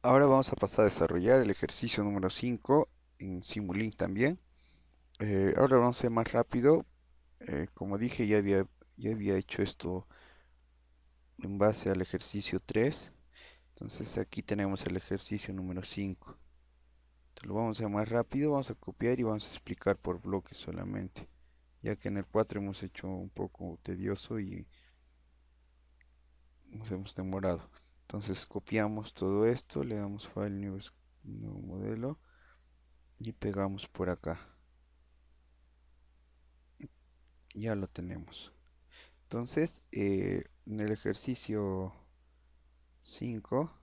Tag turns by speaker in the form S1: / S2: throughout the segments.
S1: Ahora vamos a pasar a desarrollar el ejercicio número 5 en Simulink también. Ahora vamos a ser más rápido. Como dije, ya había hecho esto en base al ejercicio 3. Entonces aquí tenemos el ejercicio número 5. Lo vamos a hacer más rápido, vamos a copiar y vamos a explicar por bloques solamente. Ya que en el 4 hemos hecho un poco tedioso y nos hemos demorado. Entonces copiamos todo esto, le damos File, nuevo modelo y pegamos por acá. Ya lo tenemos. Entonces, en el ejercicio 5,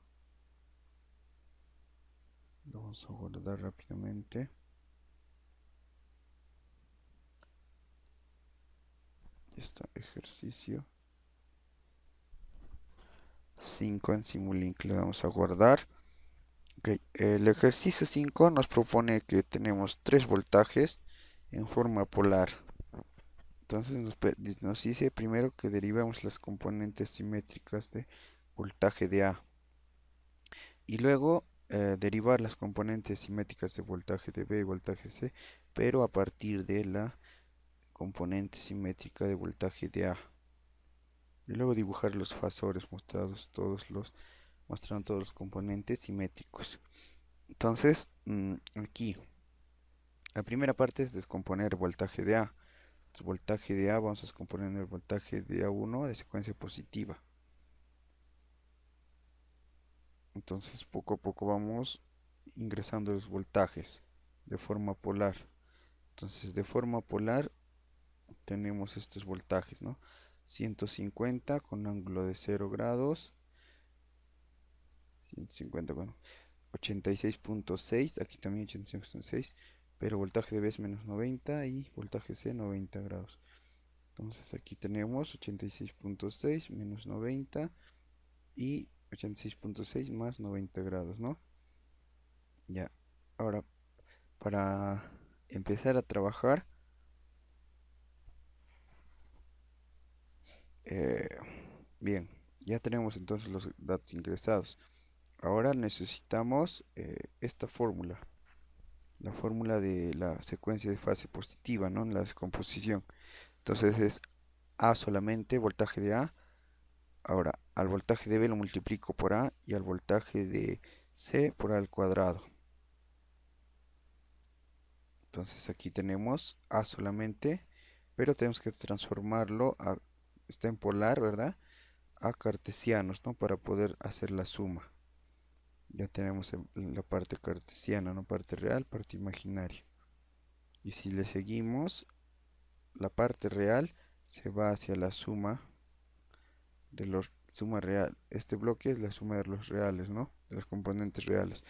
S1: lo vamos a guardar rápidamente. Está ejercicio 5 en Simulink, le vamos a guardar. Ok, el ejercicio 5 nos propone que tenemos 3 voltajes en forma polar. Entonces nos dice primero que derivemos las componentes simétricas de voltaje de A. Y luego derivar las componentes simétricas de voltaje de B y voltaje C, pero a partir de la componente simétrica de voltaje de A. Y luego dibujar los fasores mostrando todos los componentes simétricos. Entonces, aquí, la primera parte es descomponer voltaje de A. Entonces, voltaje de A vamos a descomponer el voltaje de A1 de secuencia positiva. Entonces, poco a poco vamos ingresando los voltajes de forma polar. Entonces, de forma polar tenemos estos voltajes, ¿no? 150 con ángulo de 0 grados. 150 con 86.6. Aquí también 86.6. Pero voltaje de B es menos 90 y voltaje C 90 grados. Entonces aquí tenemos 86.6 menos 90 y 86.6 más 90 grados, ¿no? Ya. Ahora, para empezar a trabajar, eh, bien, ya tenemos entonces los datos ingresados. Ahora necesitamos esta fórmula, la fórmula de la secuencia de fase positiva, ¿no? En la descomposición. Entonces es A solamente, voltaje de A. Ahora, al voltaje de B lo multiplico por A y al voltaje de C por A al cuadrado. Entonces aquí tenemos A solamente, pero tenemos que transformarlo está en polar, ¿verdad? A cartesianos, ¿no? Para poder hacer la suma. Ya tenemos la parte cartesiana, ¿no? Parte real, parte imaginaria. Y si le seguimos, la parte real se va hacia la suma de los suma real. Este bloque es la suma de los reales, ¿no? De los componentes reales.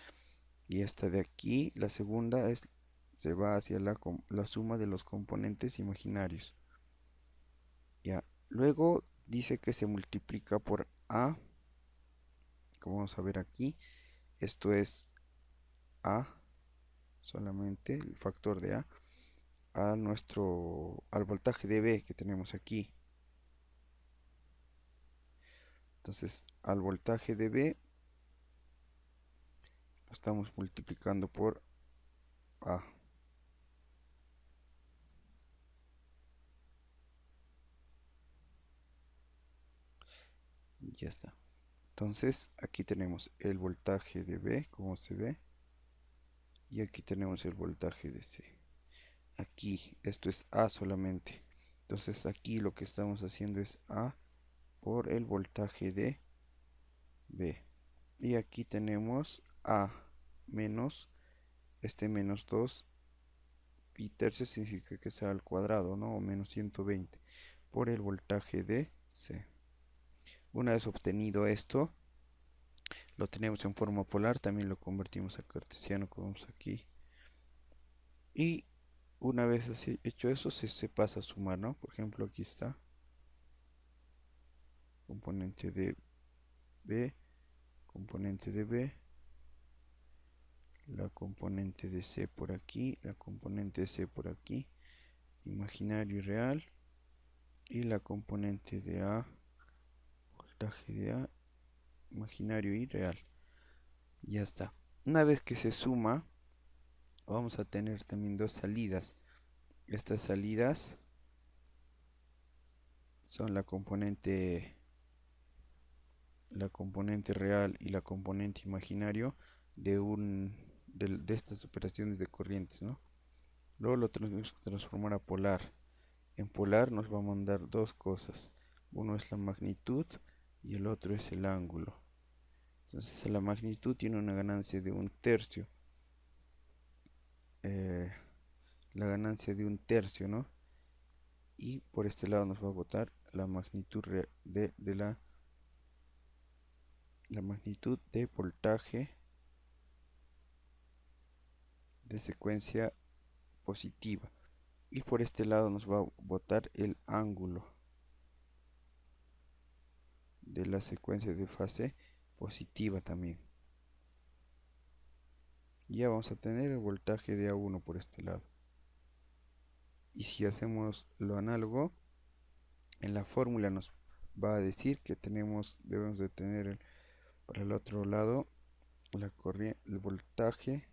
S1: Y esta de aquí, la segunda, se va hacia la suma de los componentes imaginarios. Ya. Luego dice que se multiplica por A, como vamos a ver aquí. Esto es A solamente, el factor de A, al voltaje de B que tenemos aquí. Entonces, al voltaje de B lo estamos multiplicando por A. Y ya está. Entonces, aquí tenemos el voltaje de B, como se ve. Y aquí tenemos el voltaje de C. Aquí, esto es A solamente. Entonces, aquí lo que estamos haciendo es A por el voltaje de B. Y aquí tenemos A menos, este menos 2 pi tercio significa que sea al cuadrado, ¿no? O menos 120 por el voltaje de C. Una vez obtenido esto, lo tenemos en forma polar, también lo convertimos a cartesiano como vemos aquí. Y una vez así hecho eso, se pasa a sumar, ¿no? Por ejemplo, aquí está componente de B, componente de B, la componente de C por aquí, la componente de C por aquí, imaginario y real, y la componente de A, voltaje de A, imaginario y real. Ya está. Una vez que se suma, vamos a tener también dos salidas. Estas salidas son la componente real y la componente imaginario de estas operaciones de corrientes, ¿no? Luego lo tenemos que transformar a polar. En polar nos va a mandar dos cosas. Uno es la magnitud y el otro es el ángulo. Entonces la magnitud tiene una ganancia de 1/3. La ganancia de 1/3, ¿no? Y por este lado nos va a botar la magnitud la magnitud de voltaje de secuencia positiva. Y por este lado nos va a botar el ángulo de la secuencia de fase positiva también. Y ya vamos a tener el voltaje de A1 por este lado. Y si hacemos lo análogo, en la fórmula nos va a decir que debemos de tener para el otro lado el voltaje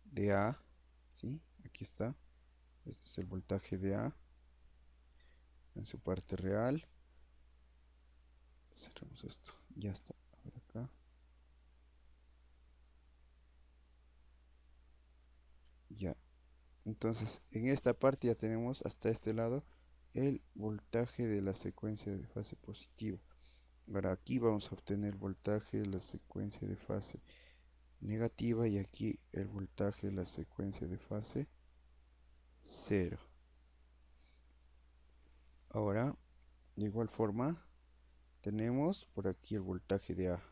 S1: de A, ¿sí? Aquí está. Este es el voltaje de A en su parte real. Cerramos esto. Ya está. A ver acá. Ya. Entonces, en esta parte ya tenemos hasta este lado el voltaje de la secuencia de fase positiva. Ahora aquí vamos a obtener el voltaje de la secuencia de fase negativa y aquí el voltaje de la secuencia de fase 0. Ahora, de igual forma, tenemos por aquí el voltaje de A.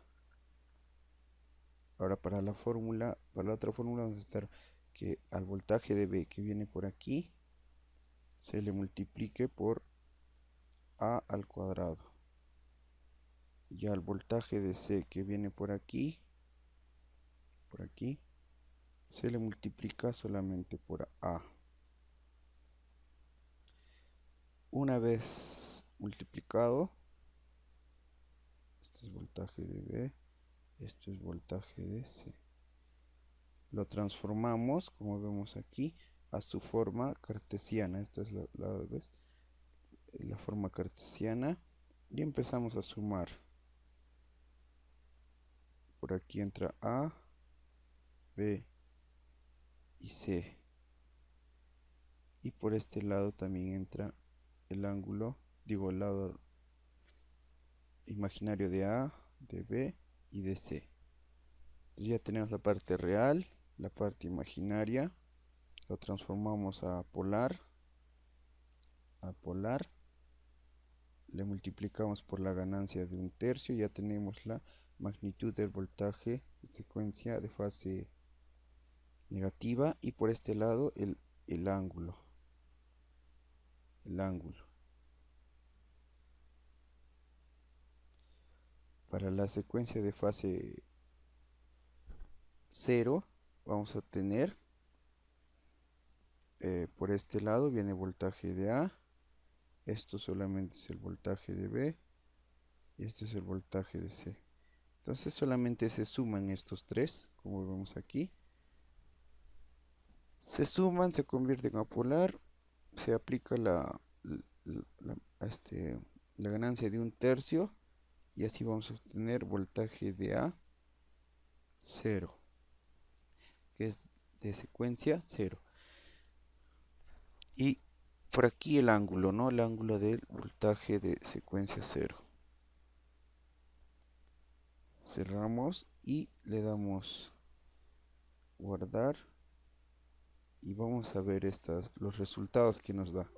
S1: Ahora para la otra fórmula vamos a estar que al voltaje de B que viene por aquí se le multiplique por A al cuadrado. Y al voltaje de C que viene por aquí, se le multiplica solamente por A. Una vez multiplicado, este es voltaje de B, esto es voltaje de C. Lo transformamos, como vemos aquí, a su forma cartesiana. Esta es la forma cartesiana. Y empezamos a sumar. Por aquí entra A, B y C. Y por este lado también entra el ángulo, el lado imaginario de A, de B y de C. Entonces ya tenemos la parte real, la parte imaginaria. Lo transformamos a polar. Le multiplicamos por la ganancia de 1/3. Ya tenemos la magnitud del voltaje de secuencia de fase negativa. Y por este lado el ángulo. Para la secuencia de fase 0 vamos a tener por este lado viene voltaje de A, esto solamente es el voltaje de B y este es el voltaje de C. Entonces solamente se suman estos tres, como vemos aquí. Se suman, se convierten a polar, se aplica la ganancia de 1/3 y así vamos a obtener voltaje de A 0, que es de secuencia 0. Y por aquí el ángulo, ¿no? El ángulo del voltaje de secuencia 0. Cerramos y le damos guardar. Y vamos a ver los resultados que nos da.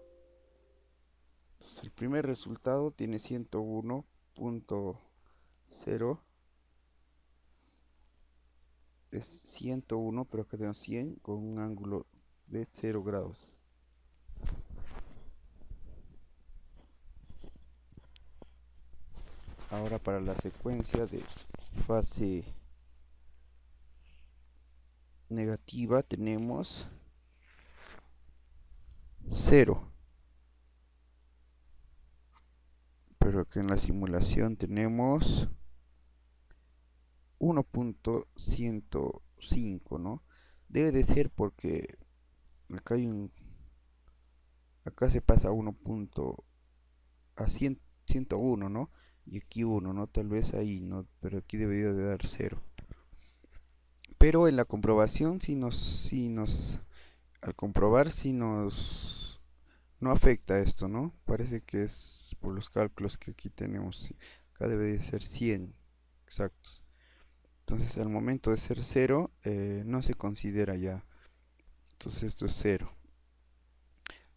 S1: Entonces, el primer resultado tiene 101.0. Es 101, pero acá tenemos 100 con un ángulo de 0 grados. Ahora para la secuencia de fase negativa tenemos 0. Pero que en la simulación tenemos 1.105, ¿no? Debe de ser porque acá hay acá se pasa 1.101, ¿no? Y aquí 1, ¿no? Tal vez ahí, ¿no? Pero aquí debería de dar 0. Pero en la comprobación al comprobar no afecta esto, ¿no? Parece que es por los cálculos que aquí tenemos. Sí, acá debe de ser 100 exactos. Entonces al momento de ser 0, no se considera ya. Entonces esto es 0.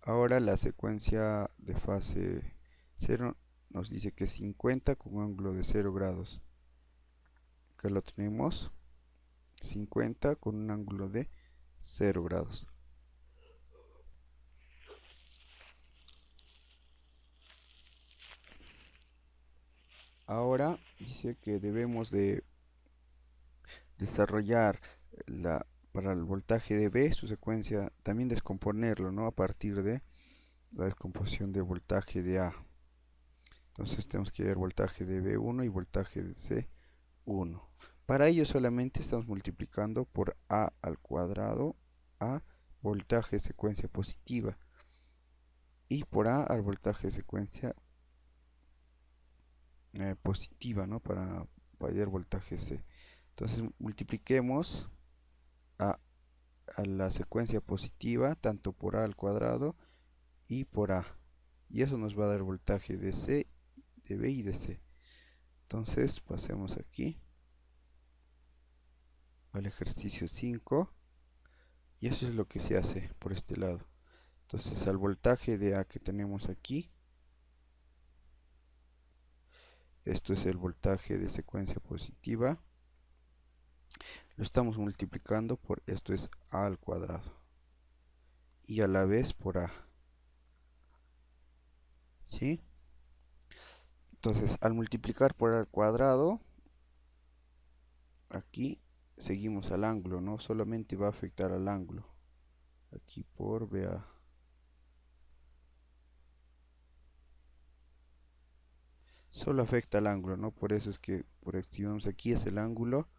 S1: Ahora la secuencia de fase 0 nos dice que es 50 con un ángulo de 0 grados. Acá lo tenemos, 50 con un ángulo de 0 grados. Ahora dice que debemos de desarrollar para el voltaje de B, su secuencia, también descomponerlo, ¿no? A partir de la descomposición del voltaje de A. Entonces tenemos que ver voltaje de B1 y voltaje de C1. Para ello solamente estamos multiplicando por A al cuadrado, A voltaje de secuencia positiva, y por A al voltaje de secuencia positiva, ¿no? Para hallar voltaje C. Entonces multipliquemos a, a la secuencia positiva tanto por A al cuadrado y por A. Y eso nos va a dar voltaje de C, de B y de C. Entonces pasemos aquí al ejercicio 5. Y eso es lo que se hace por este lado. Entonces al voltaje de A que tenemos aquí, esto es el voltaje de secuencia positiva, lo estamos multiplicando por esto es A al cuadrado. Y a la vez por A. ¿Sí? Entonces al multiplicar por A al cuadrado, aquí seguimos al ángulo, ¿no? Solamente va a afectar al ángulo. Aquí por BA. Solo afecta al ángulo, ¿no? Por eso es que, si vemos aquí es el ángulo.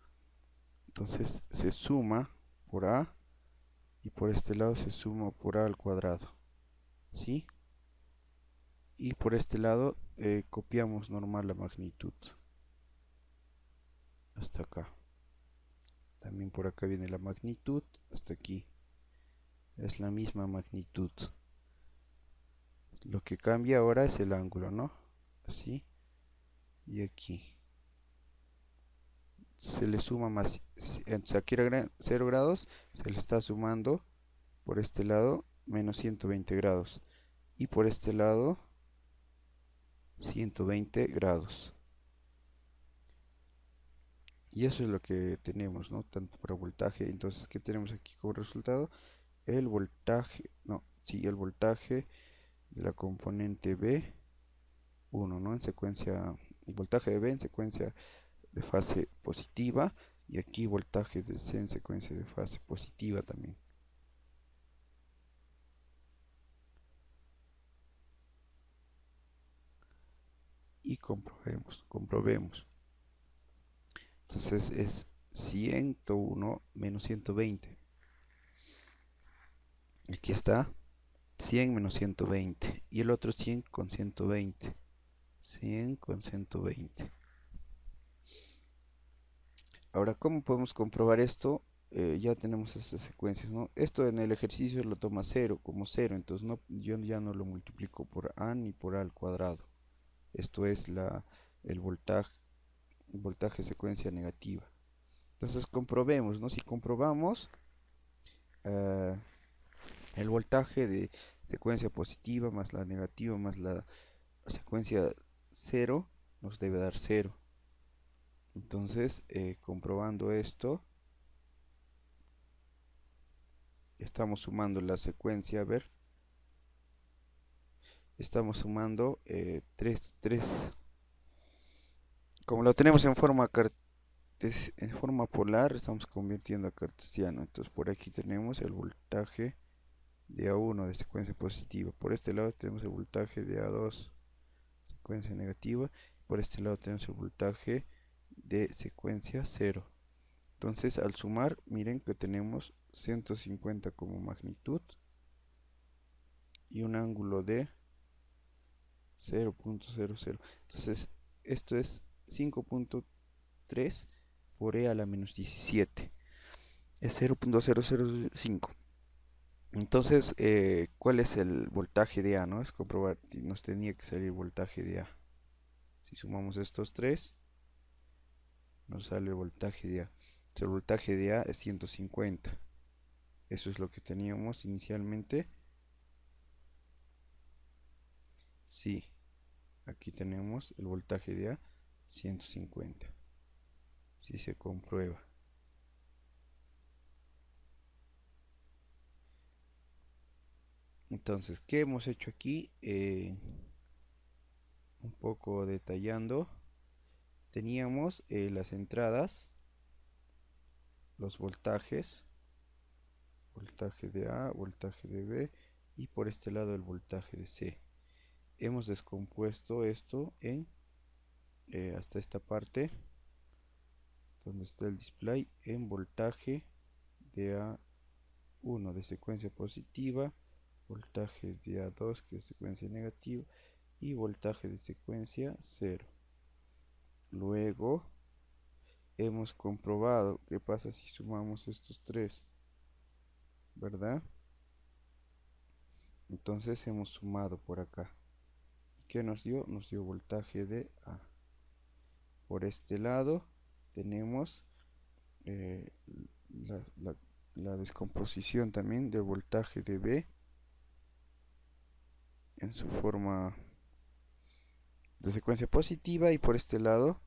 S1: Entonces se suma por A y por este lado se suma por A al cuadrado. ¿Sí? Y por este lado copiamos normal la magnitud. Hasta acá. También por acá viene la magnitud. Hasta aquí. Es la misma magnitud. Lo que cambia ahora es el ángulo, ¿no? Así. Y aquí. Se le suma más. Entonces aquí era 0 grados. Se le está sumando por este lado menos 120 grados. Y por este lado 120 grados. Y eso es lo que tenemos, ¿no? Tanto para voltaje. Entonces, ¿qué tenemos aquí como resultado? El voltaje, no, sí, el voltaje de la componente B1, ¿no? En secuencia, el voltaje de B en secuencia de fase positiva. Y aquí voltaje de C en secuencia de fase positiva también. Y comprobemos. Entonces es 101 menos 120. Aquí está 100 menos 120. Y el otro 100 con 120. 100 con 120. Ahora, ¿cómo podemos comprobar esto? Ya tenemos estas secuencias, ¿no? Esto en el ejercicio lo toma 0 como 0. Entonces yo ya no lo multiplico por A ni por A al cuadrado. Esto es el voltaje secuencia negativa. Entonces comprobemos, ¿no? Si comprobamos el voltaje de secuencia positiva más la negativa más la secuencia 0 nos debe dar 0. Entonces, comprobando esto, estamos sumando la secuencia, a ver, estamos sumando 3, como lo tenemos en forma polar, estamos convirtiendo a cartesiano. Entonces por aquí tenemos el voltaje de A1 de secuencia positiva. Por este lado tenemos el voltaje de A2 secuencia negativa. Por este lado tenemos el voltaje de secuencia 0. Entonces al sumar, miren que tenemos 150 como magnitud y un ángulo de 0.00. Entonces esto es 5.3 por e a la menos 17. Es 0.005. Entonces, ¿cuál es el voltaje de A? ¿No? Es comprobar, nos tenía que salir voltaje de A. Si sumamos estos tres, nos sale el voltaje de A. El voltaje de A es 150. Eso es lo que teníamos inicialmente. Sí, aquí tenemos el voltaje de A, 150. Si se comprueba. Entonces, ¿qué hemos hecho aquí? Un poco detallando. Teníamos las entradas, los voltajes, voltaje de A, voltaje de B y por este lado el voltaje de C. Hemos descompuesto esto en hasta esta parte donde está el display en voltaje de A1 de secuencia positiva, voltaje de A2 que es secuencia negativa y voltaje de secuencia 0. Luego hemos comprobado qué pasa si sumamos estos tres, ¿verdad? Entonces hemos sumado por acá. ¿Y qué nos dio? Nos dio voltaje de A. Por este lado tenemos la, la descomposición también del voltaje de B en su forma de secuencia positiva y por este lado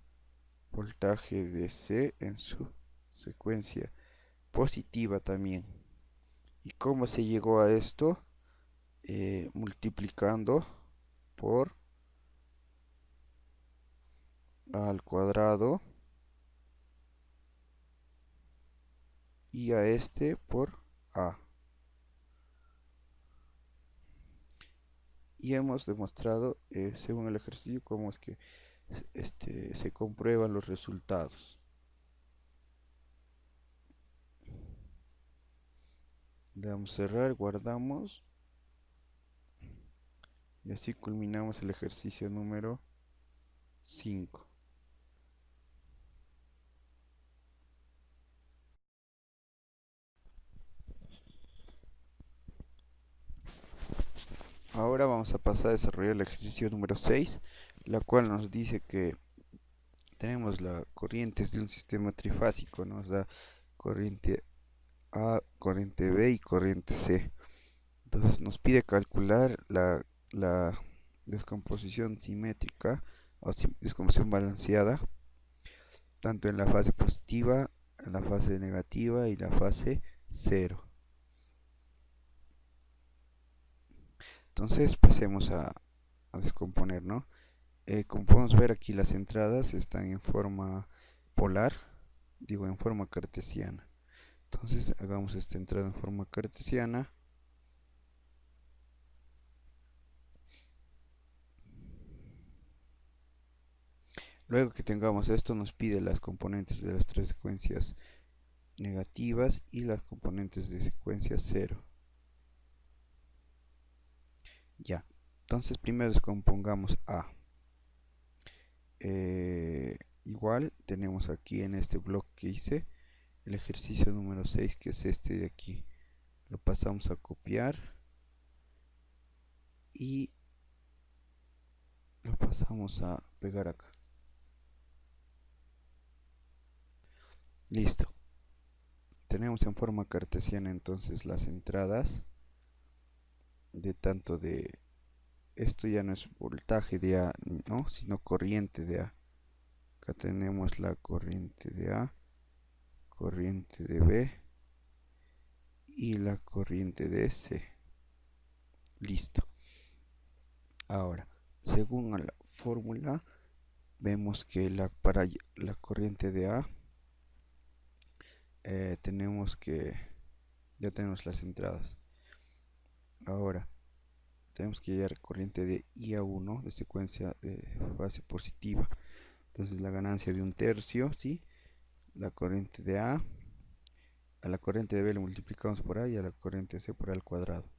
S1: voltaje de C en su secuencia positiva también. ¿Y cómo se llegó a esto? Multiplicando por A al cuadrado y a este por A. Y hemos demostrado, según el ejercicio, cómo es que se comprueban los resultados. Le damos cerrar, guardamos y así culminamos el ejercicio número 5. Ahora vamos a pasar a desarrollar el ejercicio número 6, la cual nos dice que tenemos las corrientes de un sistema trifásico, nos da corriente A, corriente B y corriente C. Entonces nos pide calcular la descomposición simétrica o descomposición balanceada, tanto en la fase positiva, en la fase negativa y la fase 0. Entonces pasemos a descomponer, ¿no? Como podemos ver aquí las entradas están en forma polar, digo en forma cartesiana. Entonces hagamos esta entrada en forma cartesiana. Luego que tengamos esto nos pide las componentes de las tres secuencias negativas y las componentes de secuencia 0. Ya, entonces primero descompongamos A. Igual tenemos aquí en este bloque que hice el ejercicio número 6, que es este de aquí. Lo pasamos a copiar y lo pasamos a pegar acá. Listo. Tenemos en forma cartesiana entonces las entradas de tanto de esto ya no es voltaje de A, ¿no? Sino corriente de A. Acá tenemos la corriente de A, corriente de B y la corriente de C. Listo. Ahora, según la fórmula, vemos que para la corriente de A tenemos que ya tenemos las entradas. Ahora tenemos que hallar corriente de IA1 de secuencia de fase positiva. Entonces la ganancia de 1/3, ¿sí? La corriente de A a la corriente de B le multiplicamos por A y a la corriente de C por A al cuadrado.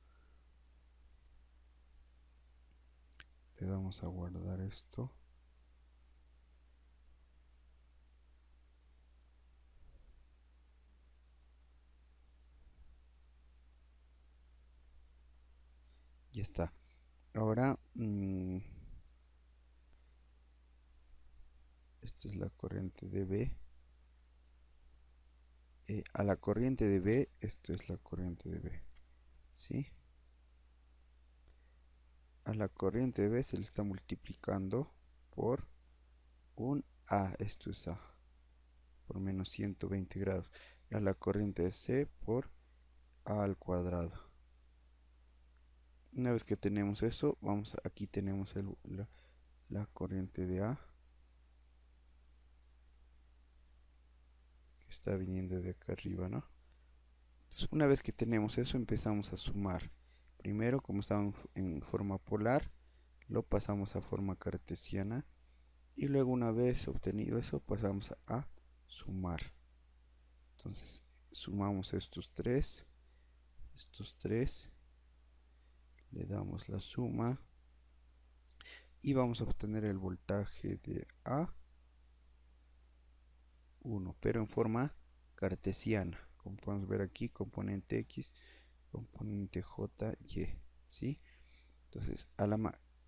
S1: Le damos a guardar esto. Ya está. Ahora, esta es la corriente de B. A la corriente de B, esto es la corriente de B. ¿Sí? A la corriente de B se le está multiplicando por un A, esto es A, por menos 120 grados. Y a la corriente de C por A al cuadrado. Una vez que tenemos eso, aquí tenemos la corriente de A, que está viniendo de acá arriba, ¿no? Entonces, una vez que tenemos eso, empezamos a sumar. Primero, como estaba en forma polar, lo pasamos a forma cartesiana. Y luego, una vez obtenido eso, pasamos a sumar. Entonces, sumamos estos tres, le damos la suma y vamos a obtener el voltaje de A1, pero en forma cartesiana. Como podemos ver aquí, componente X, componente Y, ¿sí? Entonces,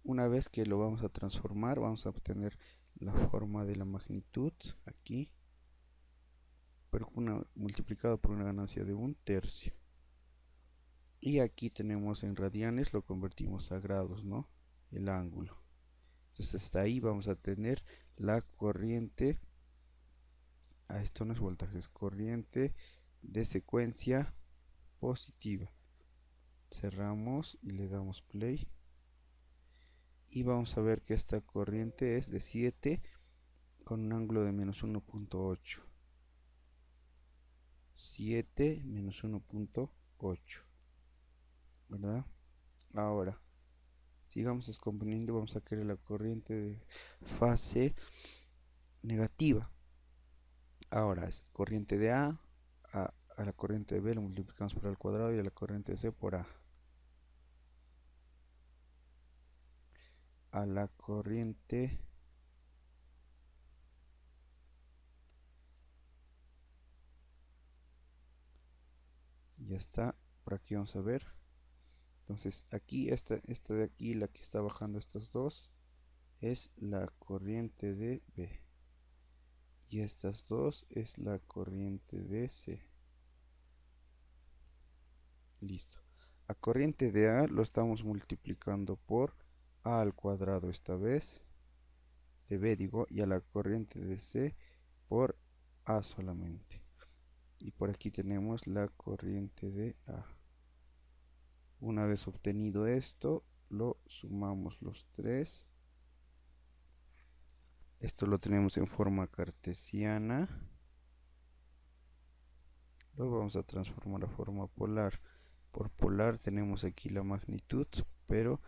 S1: una vez que lo vamos a transformar, vamos a obtener la forma de la magnitud aquí, pero multiplicado por una ganancia de 1/3. Y aquí tenemos en radianes, lo convertimos a grados, ¿no? El ángulo. Entonces hasta ahí vamos a tener la corriente, esto no es voltaje, es corriente de secuencia positiva. Cerramos y le damos play. Y vamos a ver que esta corriente es de 7 con un ángulo de menos 1.8. 7 menos 1.8. ¿Verdad? Ahora, sigamos descomponiendo, vamos a querer la corriente de fase negativa. Ahora es corriente de a la corriente de B lo multiplicamos por A al cuadrado y a la corriente de C por A. A la corriente ya está, por aquí vamos a ver. Entonces aquí esta de aquí, la que está bajando estas dos, es la corriente de B. Y estas dos es la corriente de C. Listo. A corriente de A lo estamos multiplicando por A al cuadrado esta vez. De B digo, y a la corriente de C por A solamente. Y por aquí tenemos la corriente de A. Una vez obtenido esto, lo sumamos los tres. Esto lo tenemos en forma cartesiana. Luego vamos a transformar a forma polar. Por polar tenemos aquí la magnitud, pero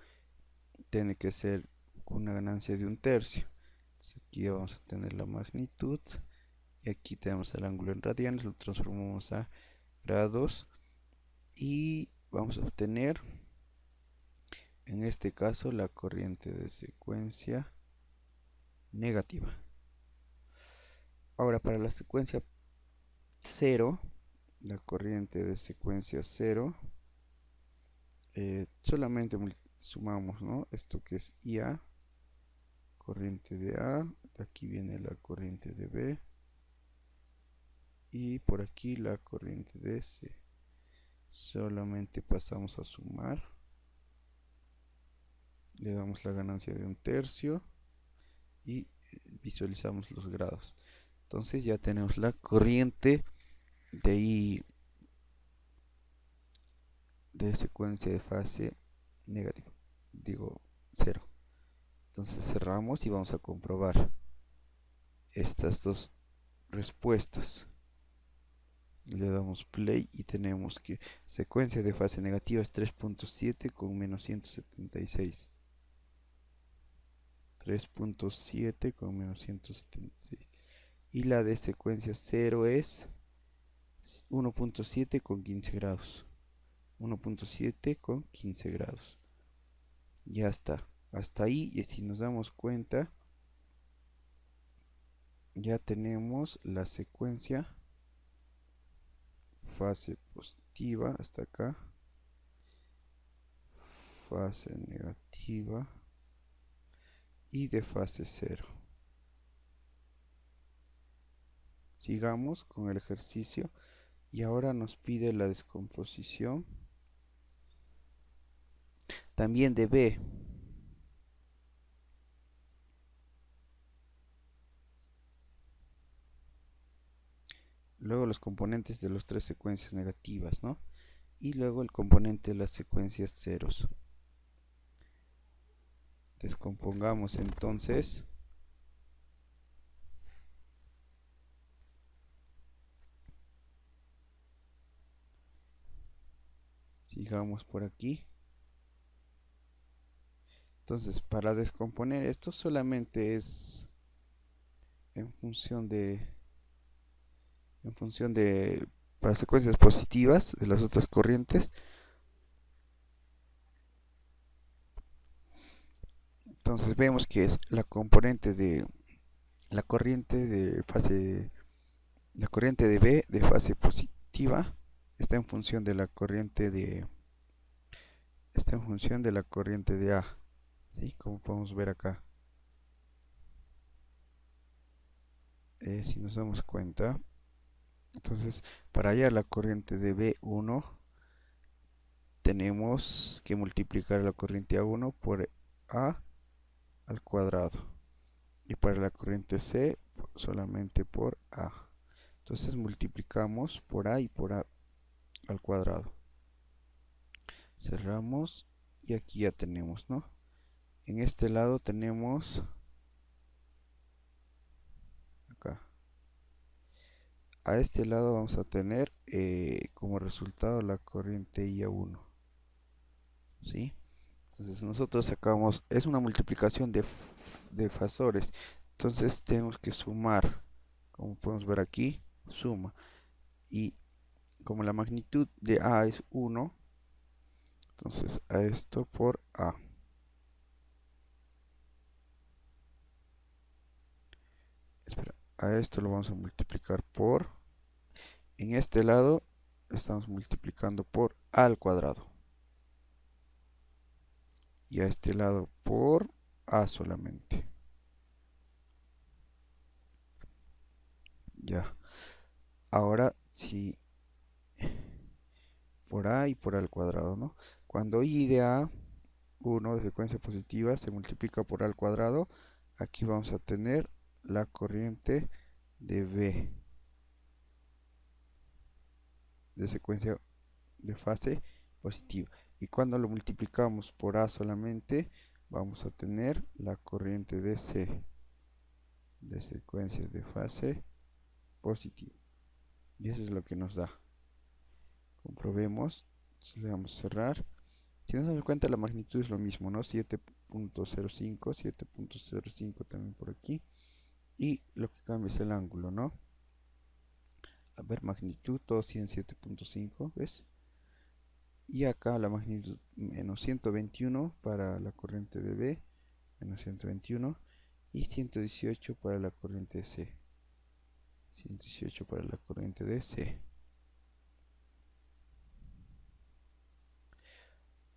S1: tiene que ser con una ganancia de 1/3. Entonces aquí vamos a tener la magnitud. Y aquí tenemos el ángulo en radianes, lo transformamos a grados. Y vamos a obtener, en este caso, la corriente de secuencia negativa. Ahora, para la secuencia 0, la corriente de secuencia 0, solamente sumamos, ¿no? Esto que es IA, corriente de A, de aquí viene la corriente de B, y por aquí la corriente de C. Solamente pasamos a sumar, le damos la ganancia de 1/3 y visualizamos los grados. Entonces ya tenemos la corriente de I de secuencia de fase negativa, digo 0. Entonces cerramos y vamos a comprobar estas dos respuestas. Le damos play y tenemos que secuencia de fase negativa es 3.7 con menos 176. 3.7 con menos 176. Y la de secuencia 0 es 1.7 con 15 grados. 1.7 con 15 grados. Ya está. Hasta ahí, y si nos damos cuenta, ya tenemos la secuencia fase positiva hasta acá, fase negativa y de fase 0. Sigamos con el ejercicio y ahora nos pide la descomposición también de B. Luego los componentes de las tres secuencias negativas, ¿no? Y luego el componente de las secuencias ceros. Descompongamos entonces. Sigamos por aquí. Entonces, para descomponer esto solamente es en función de para secuencias positivas de las otras corrientes. Entonces vemos que es la corriente de la corriente de B de fase positiva está en función de la corriente de A, ¿sí? Como podemos ver acá. Si nos damos cuenta, entonces para hallar la corriente de B1 tenemos que multiplicar la corriente A1 por A al cuadrado, y para la corriente C solamente por A. Entonces multiplicamos por A y por A al cuadrado. Cerramos y aquí ya tenemos, ¿no? En este lado tenemos acá. A este lado vamos a tener como resultado la corriente IA1, ¿sí? Entonces nosotros sacamos, es una multiplicación de fasores, entonces tenemos que sumar, como podemos ver aquí, suma, y como la magnitud de A es 1, entonces a esto por A. Espera, a esto lo vamos a multiplicar por, en este lado estamos multiplicando por A al cuadrado, y a este lado por A solamente. Ya. Ahora si por A y por A al cuadrado, ¿no? Cuando I de A1 de secuencia positiva se multiplica por A al cuadrado, aquí vamos a tener la corriente de B de secuencia de fase positiva. Y cuando lo multiplicamos por A solamente, vamos a tener la corriente de C de secuencia de fase positiva. Y eso es lo que nos da. Comprobemos. Entonces le damos a cerrar. Si nos damos cuenta, la magnitud es lo mismo, ¿no? 7.05, 7.05 también por aquí. Y lo que cambia es el ángulo, ¿no? A ver, magnitud, todos tienen 7.5, ¿ves? Y acá la magnitud menos 121 para la corriente de B, menos 121, y 118 para la corriente C. 118 para la corriente de C.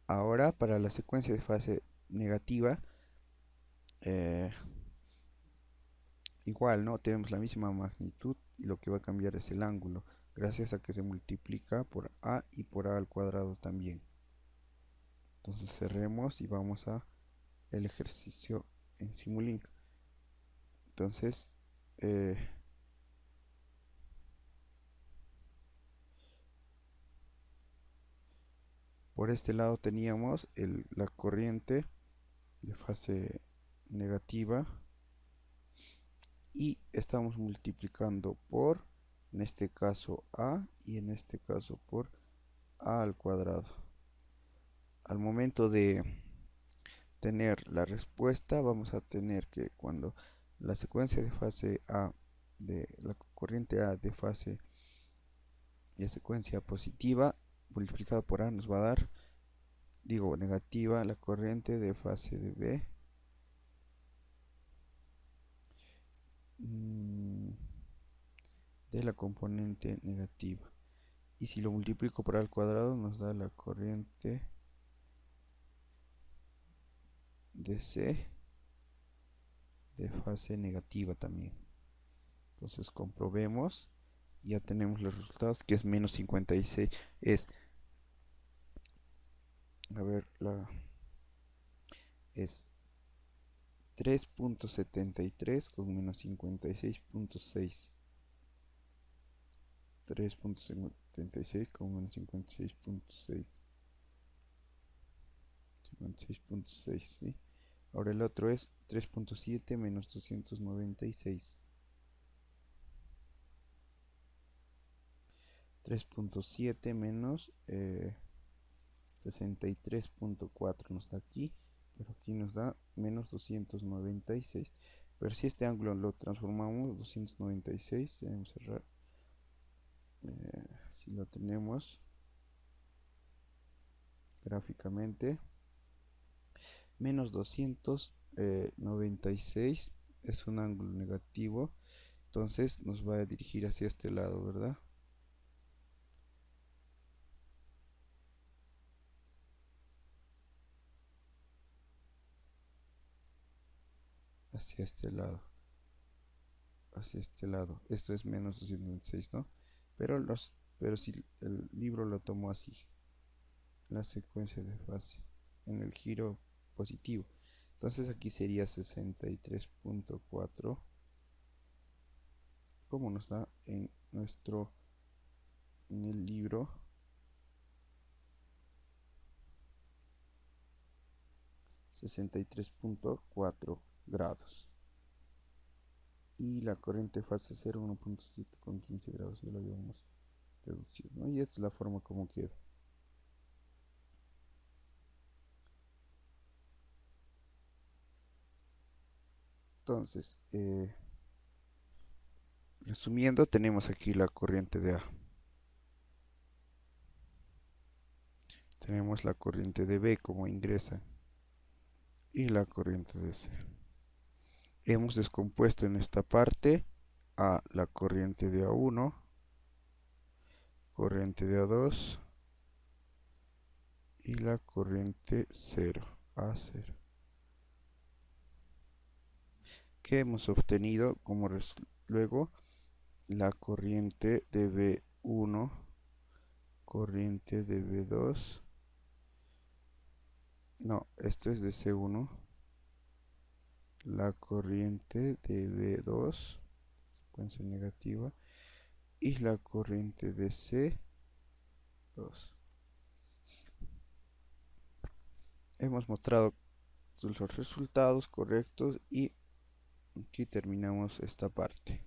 S1: Ahora, para la secuencia de fase negativa, igual, ¿no? Tenemos la misma magnitud y lo que va a cambiar es el ángulo, gracias a que se multiplica por A y por A al cuadrado también. Entonces cerremos y vamos a el ejercicio en Simulink. Entonces, por este lado teníamos la corriente de fase negativa y estamos multiplicando por, en este caso A y en este caso por A al cuadrado. Al momento de tener la respuesta, vamos a tener que cuando la secuencia de fase A, de la corriente A de fase y secuencia positiva multiplicado por A nos va a dar, digo negativa, la corriente de fase de B de la componente negativa. Y si lo multiplico por A al cuadrado nos da la corriente de C de fase negativa también. Entonces comprobemos, ya tenemos los resultados, que es menos 56, es, a ver, es 3.73 con menos 56.6. 3.76 con menos 56.6. 56.6, ¿sí? Ahora el otro es 3.7 menos 296. 3.7 menos 63.4 nos da aquí, pero aquí nos da menos 296. Pero si este ángulo lo transformamos, 296, debemos cerrar. Si lo tenemos gráficamente, menos 296 es un ángulo negativo, entonces nos va a dirigir hacia este lado, ¿verdad? Hacia este lado, hacia este lado. Esto es menos 296, ¿no? Pero si el libro lo tomó así, la secuencia de fase, en el giro positivo. Entonces aquí sería 63.4, como nos da en el libro. 63.4 grados. Y la corriente fase 0, 1.7 con 15 grados, ya lo habíamos deducido, ¿no? Y esta es la forma como queda. Entonces, resumiendo, tenemos aquí la corriente de A. Tenemos la corriente de B como ingresa y la corriente de C. Hemos descompuesto en esta parte a la corriente de A1, corriente de A2 y la corriente 0, A0. Que hemos obtenido como luego la corriente de B1, corriente de B2, no, esto es de C1, la corriente de B2, secuencia negativa, y la corriente de C2. Hemos mostrado los resultados correctos y aquí terminamos esta parte.